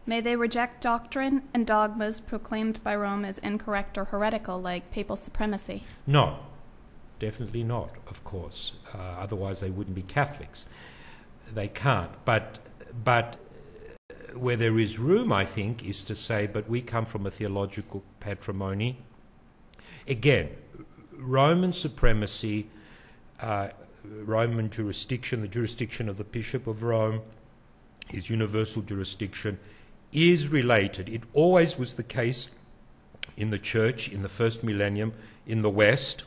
May they reject doctrine and dogmas proclaimed by Rome as incorrect or heretical, like papal supremacy? No, definitely not, of course. Otherwise they wouldn't be Catholics. They can't. But where there is room, I think, is to say, but we come from a theological patrimony. Again, Roman supremacy, Roman jurisdiction, the jurisdiction of the Bishop of Rome, his universal jurisdiction, is related. It always was the case in the Church in the first millennium in the West.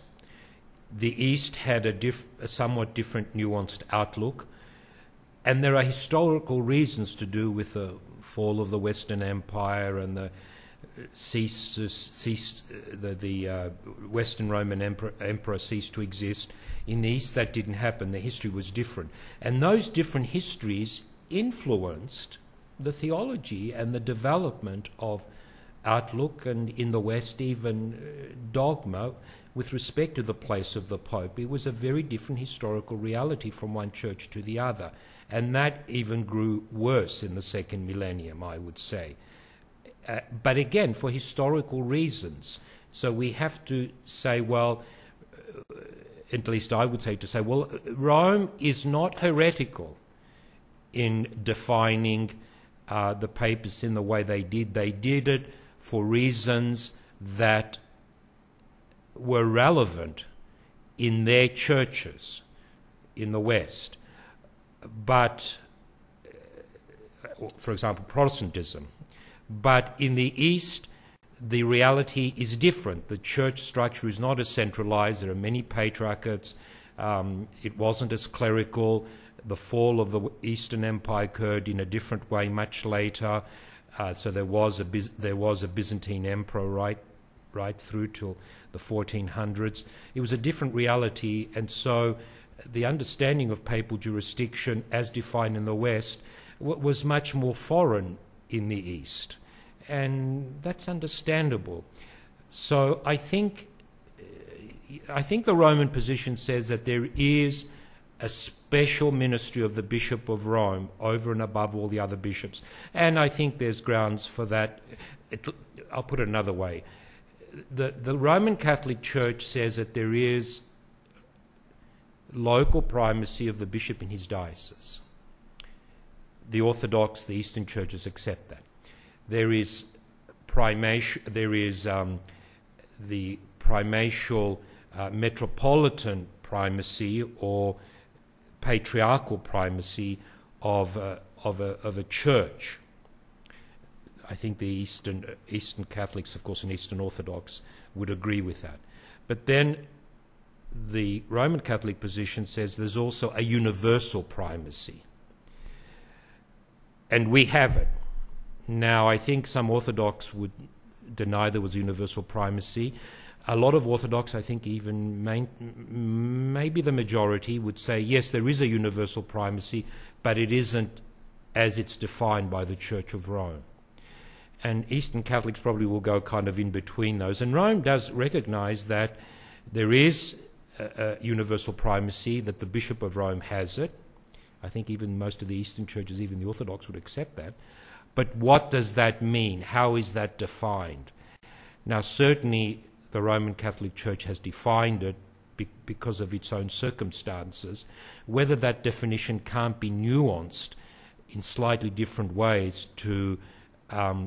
The East had a somewhat different, nuanced outlook. And there are historical reasons to do with the fall of the Western Empire and the Western Roman Emperor ceased to exist. In the East, that didn't happen. The history was different. And those different histories influenced the theology and the development of outlook, and in the West, even dogma with respect to the place of the Pope. It was a very different historical reality from one church to the other. And that even grew worse in the second millennium, I would say. But again, for historical reasons. So we have to say, well, at least I would say to say, well, Rome is not heretical in defining the papacy in the way they did. They did it for reasons that were relevant in their churches in the West. But, for example, Protestantism. But in the East, the reality is different. The church structure is not as centralized. There are many patriarchates. It wasn't as clerical. The fall of the Eastern Empire occurred in a different way much later. So there was a Byzantine emperor right through till the 1400s. It was a different reality, and so the understanding of papal jurisdiction as defined in the West was much more foreign in the East, and that's understandable. So I think the Roman position says that there is a special ministry of the Bishop of Rome over and above all the other bishops, and I think there's grounds for that. I'll put it another way. The Roman Catholic Church says that there is local primacy of the bishop in his diocese. The Orthodox, the Eastern churches accept that. There is the primatial metropolitan primacy or patriarchal primacy of a church. I think the Eastern Catholics, of course, and Eastern Orthodox would agree with that. But then the Roman Catholic position says there's also a universal primacy. And we have it. Now, I think some Orthodox would deny there was universal primacy. A lot of Orthodox, I think even maybe the majority, would say, yes, there is a universal primacy, but it isn't as it's defined by the Church of Rome. And Eastern Catholics probably will go kind of in between those. And Rome does recognize that there is a universal primacy, that the Bishop of Rome has it. I think even most of the Eastern churches, even the Orthodox, would accept that. But what does that mean? How is that defined? Now, certainly the Roman Catholic Church has defined it because of its own circumstances. Whether that definition can't be nuanced in slightly different ways to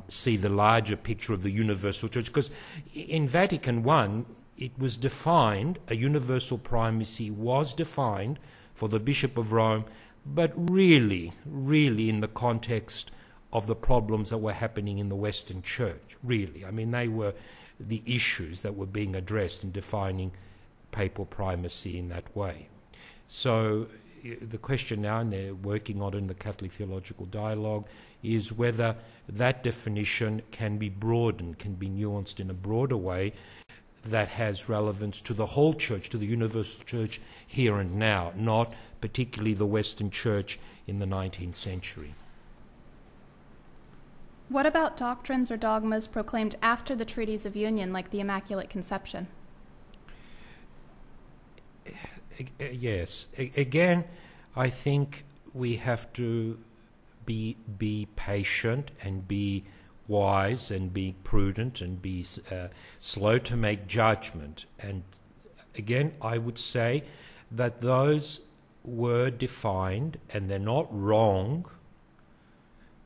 see the larger picture of the universal church. Because in Vatican I, it was defined, a universal primacy was defined for the Bishop of Rome, but really in the context of the problems that were happening in the Western Church, really. I mean, they were the issues that were being addressed in defining papal primacy in that way. So the question now, and they're working on it in the Catholic Theological Dialogue, is whether that definition can be broadened, can be nuanced in a broader way that has relevance to the whole church, to the universal church here and now, not particularly the Western Church in the 19th century. What about doctrines or dogmas proclaimed after the treaties of union, like the Immaculate Conception? Yes. Again, I think we have to be patient and be wise and be prudent and be slow to make judgment. And again, I would say that those were defined, and they're not wrong,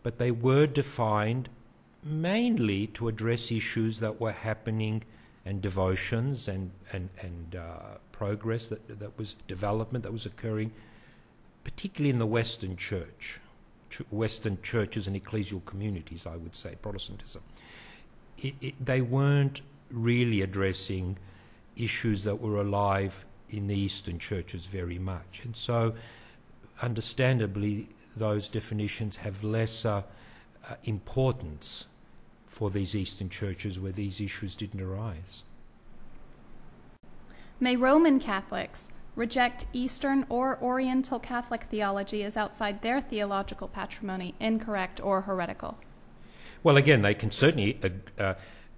but they were defined mainly to address issues that were happening, and devotions and progress that was development that was occurring, particularly in the Western Church. Western churches and ecclesial communities, I would say, Protestantism. They weren't really addressing issues that were alive in the Eastern churches very much. And so, understandably, those definitions have lesser importance for these Eastern churches where these issues didn't arise. May Roman Catholics reject Eastern or Oriental Catholic theology as outside their theological patrimony, incorrect or heretical? Well, again, they can certainly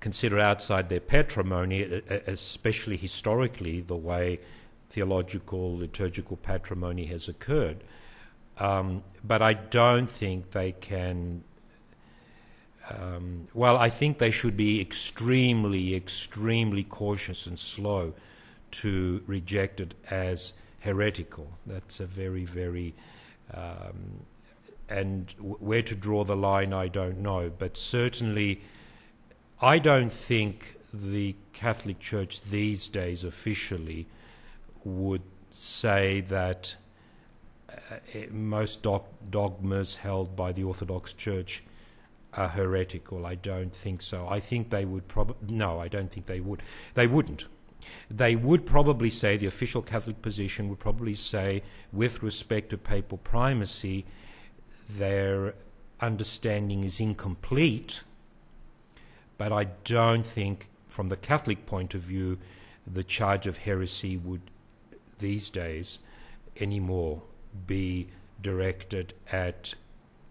consider outside their patrimony, especially historically, the way theological, liturgical patrimony has occurred. But I don't think they can... I think they should be extremely, extremely cautious and slow to reject it as heretical. That's a very, very... and where to draw the line, I don't know. But certainly, I don't think the Catholic Church these days officially would say that most dogmas held by the Orthodox Church are heretical. I don't think so. I think they would probably... No, I don't think they would. They wouldn't. They would probably say, the official Catholic position would probably say, with respect to papal primacy, their understanding is incomplete, but I don't think, from the Catholic point of view, the charge of heresy would, these days, anymore be directed at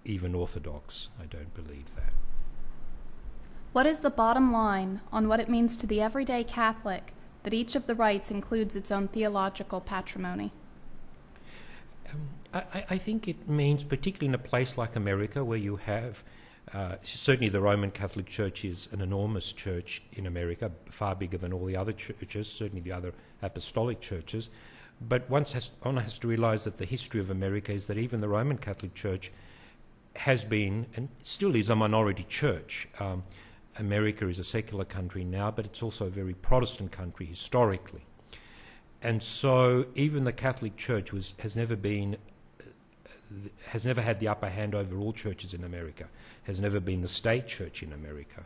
even Orthodox. I don't believe that. What is the bottom line on what it means to the everyday Catholic that each of the rites includes its own theological patrimony? I think it means, particularly in a place like America, where you have, certainly the Roman Catholic Church is an enormous church in America, far bigger than all the other churches, certainly the other apostolic churches. But one has to realize that the history of America is that even the Roman Catholic Church has been, and still is, a minority church. America is a secular country now, but it's also a very Protestant country historically. And so even the Catholic Church has never had the upper hand over all churches in America, has never been the state church in America.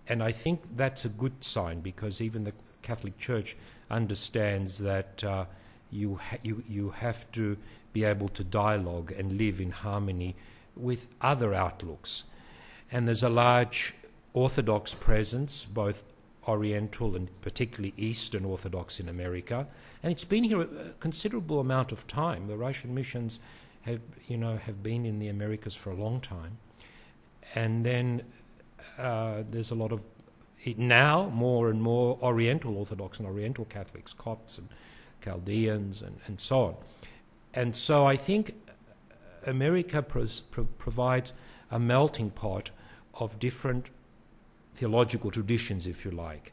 And I think that's a good sign, because even the Catholic Church understands that you have to be able to dialogue and live in harmony with other outlooks. And there's a large Orthodox presence, both Oriental and particularly Eastern Orthodox in America, and it's been here a considerable amount of time. The Russian missions have been in the Americas for a long time, and then there's a lot of now more and more Oriental Orthodox and Oriental Catholics, Copts and Chaldeans and so on. And so I think America provides a melting pot of different theological traditions, if you like.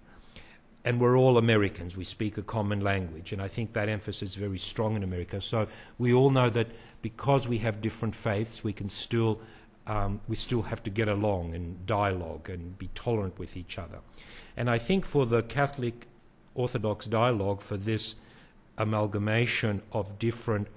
And we're all Americans. We speak a common language. And I think that emphasis is very strong in America. So we all know that because we have different faiths, we still have to get along and dialogue and be tolerant with each other. And I think for the Catholic Orthodox dialogue, for this amalgamation of different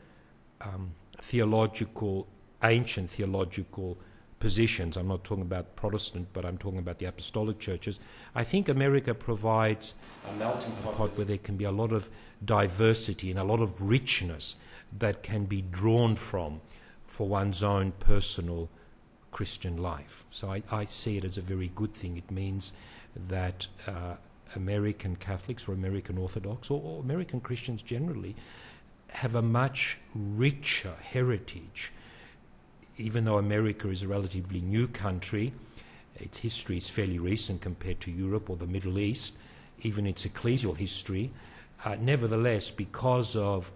ancient theological positions, I'm not talking about Protestant, but I'm talking about the apostolic churches, I think America provides a melting pot where there can be a lot of diversity and a lot of richness that can be drawn from for one's own personal Christian life. So I see it as a very good thing. It means that American Catholics or American Orthodox or American Christians generally have a much richer heritage. Even though America is a relatively new country, its history is fairly recent compared to Europe or the Middle East, even its ecclesial history, nevertheless, because of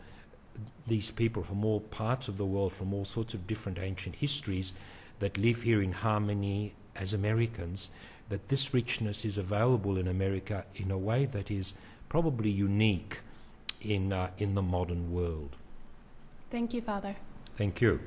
these people from all parts of the world, from all sorts of different ancient histories, that live here in harmony as Americans, that this richness is available in America in a way that is probably unique in the modern world. Thank you, Father. Thank you.